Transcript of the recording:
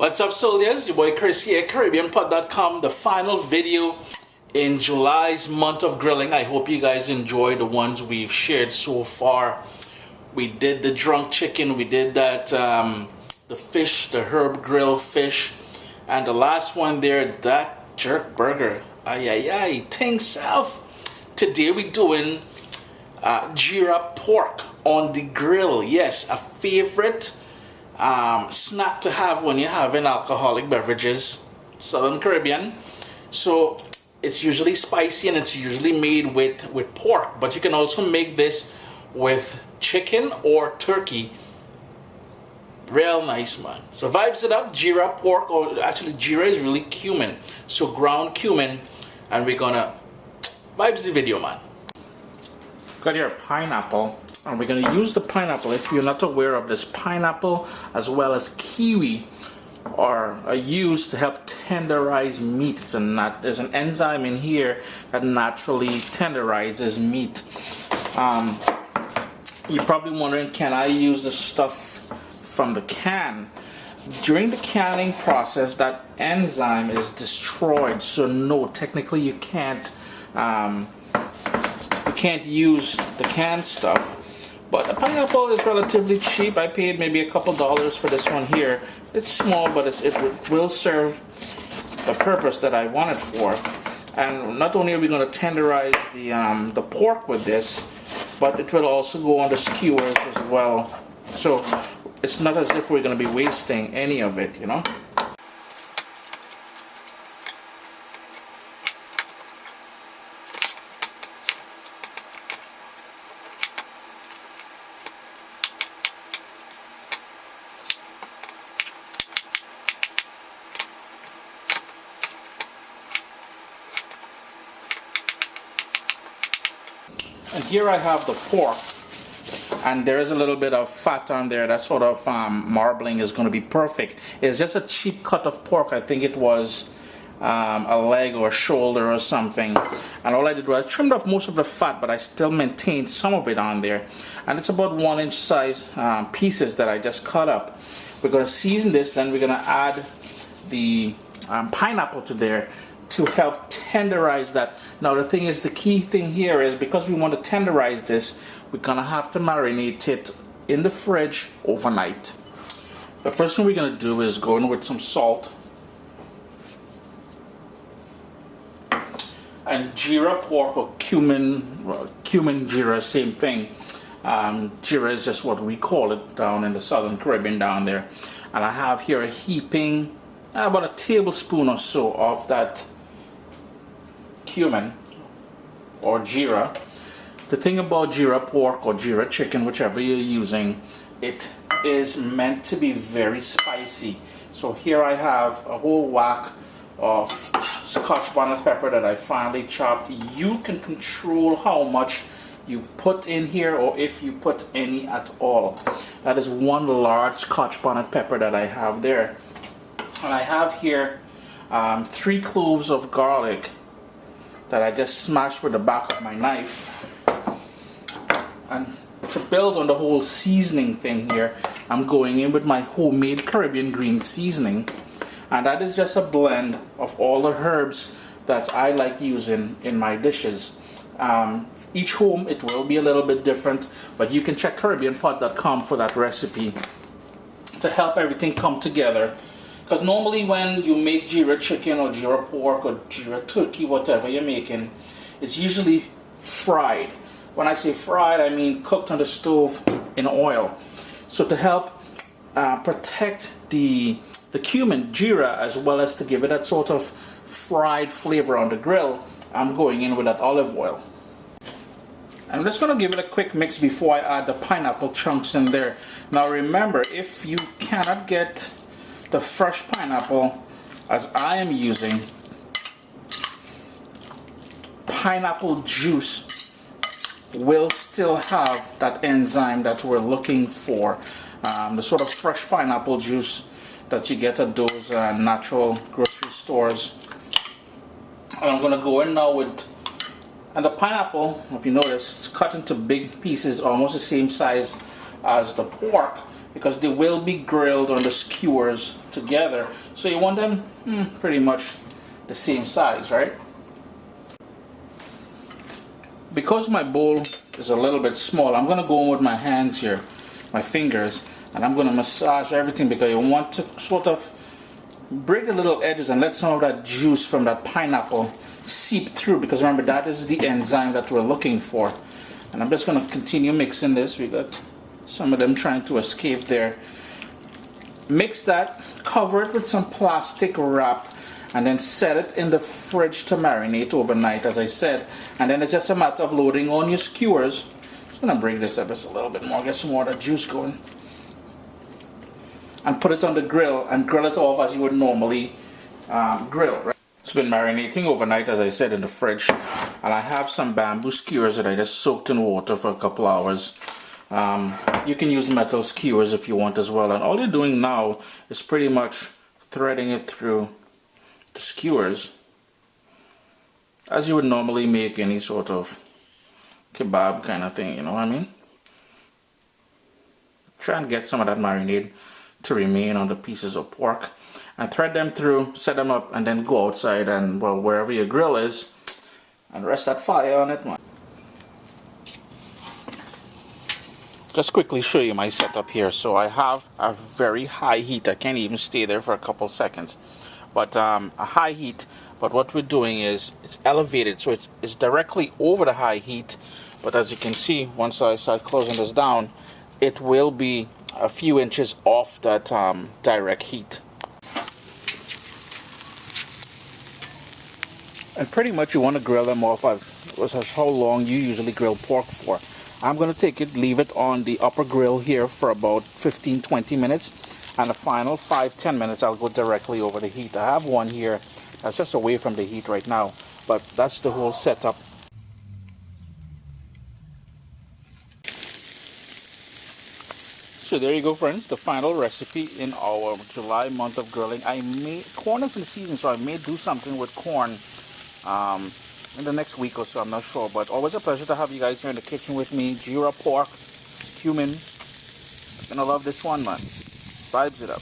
What's up, soldiers? Your boy Chris here, CaribbeanPot.com. The final video in July's month of grilling. I hope you guys enjoy the ones we've shared so far. We did the drunk chicken, we did that the fish, the herb grill fish, and the last one there, that jerk burger. Ay ay ay, ting self. Today we're doing Geera pork on the grill. Yes, a favorite snack to have when you're having alcoholic beverages, Southern Caribbean. So it's usually spicy and it's usually made with pork, but you can also make this with chicken or turkey. Real nice, man. So vibes it up. Geera pork, or actually Geera is really cumin, so ground cumin, and we're gonna vibes the video, man. Got here a pineapple, and we're going to use the pineapple. If you're not aware of this, pineapple as well as kiwi are used to help tenderize meat. There's an enzyme in here that naturally tenderizes meat. You're probably wondering, can I use the stuff from the can? During the canning process, that enzyme is destroyed, so no, technically you can't use the canned stuff. But the pineapple is relatively cheap. I paid maybe a couple dollars for this one here. It's small, but it will serve the purpose that I want it for. And not only are we going to tenderize the pork with this, but it will also go on the skewers as well. So it's not as if we're going to be wasting any of it, you know. And here I have the pork, and there is a little bit of fat on there. That sort of marbling is going to be perfect. It's just a cheap cut of pork. I think it was a leg or a shoulder or something. And all I did was trimmed off most of the fat, but I still maintained some of it on there. And it's about 1-inch size pieces that I just cut up. We're going to season this, then we're going to add the pineapple to there to help tenderize that. Now the thing is, the key thing here is, because we want to tenderize this, we're gonna have to marinate it in the fridge overnight. The first thing we're gonna do is go in with some salt. And Geera pork, or cumin Geera, same thing. Geera is just what we call it down in the Southern Caribbean down there. And I have here a heaping, about a tablespoon or so of that cumin or Geera. The thing about Geera pork or Geera chicken, whichever you're using, it is meant to be very spicy. So here I have a whole whack of scotch bonnet pepper that I finely chopped. You can control how much you put in here, or if you put any at all. That is one large scotch bonnet pepper that I have there. And I have here 3 cloves of garlic that I just smashed with the back of my knife. And to build on the whole seasoning thing here, I'm going in with my homemade Caribbean green seasoning. And that is just a blend of all the herbs that I like using in my dishes. Each home, it will be a little bit different, but you can check CaribbeanPot.com for that recipe to help everything come together. Because normally when you make Geera chicken or Geera pork or Geera turkey, whatever you're making, it's usually fried. When I say fried, I mean cooked on the stove in oil. So to help protect the cumin Geera, as well as to give it that sort of fried flavor on the grill, I'm going in with that olive oil. I'm just going to give it a quick mix before I add the pineapple chunks in there. Now remember, if you cannot get the fresh pineapple, as I am using, pineapple juice will still have that enzyme that we're looking for. The sort of fresh pineapple juice that you get at those natural grocery stores. And I'm going to go in now with, and the pineapple, if you notice, it's cut into big pieces, almost the same size as the pork. because they will be grilled on the skewers together. So you want them pretty much the same size, right? Because my bowl is a little bit small, I'm going to go in with my hands here, my fingers, and I'm going to massage everything because you want to sort of break the little edges and let some of that juice from that pineapple seep through, because remember, that is the enzyme that we're looking for. And I'm just going to continue mixing this. We got some of them trying to escape there. Mix that, cover it with some plastic wrap, and then set it in the fridge to marinate overnight, as I said. And then it's just a matter of loading on your skewers. Just going to break this up just a little bit more, get some more of that juice going. And put it on the grill and grill it off as you would normally grill, right? It's been marinating overnight, as I said, in the fridge. And I have some bamboo skewers that I just soaked in water for a couple hours. You can use metal skewers if you want as well. And all you're doing now is pretty much threading it through the skewers as you would normally make any sort of kebab kind of thing, you know what I mean? Try and get some of that marinade to remain on the pieces of pork, and thread them through, set them up, and then go outside and, well, wherever your grill is, and rest that fire on it, man. Just quickly show you my setup here. So I have a very high heat. I can't even stay there for a couple seconds, but a high heat. But what we're doing is it's elevated, so it's directly over the high heat. But as you can see, once I start closing this down, it will be a few inches off that direct heat. And pretty much you want to grill them off as how long you usually grill pork for. I'm going to take it, leave it on the upper grill here for about 15-20 minutes, and the final 5-10 minutes I'll go directly over the heat. I have one here that's just away from the heat right now, but that's the whole setup. So there you go, friends, the final recipe in our July month of grilling. Corn is in season, so I may do something with corn in the next week or so, I'm not sure. But always a pleasure to have you guys here in the kitchen with me. Geera pork, cumin. You're gonna love this one, man. Vibes it up.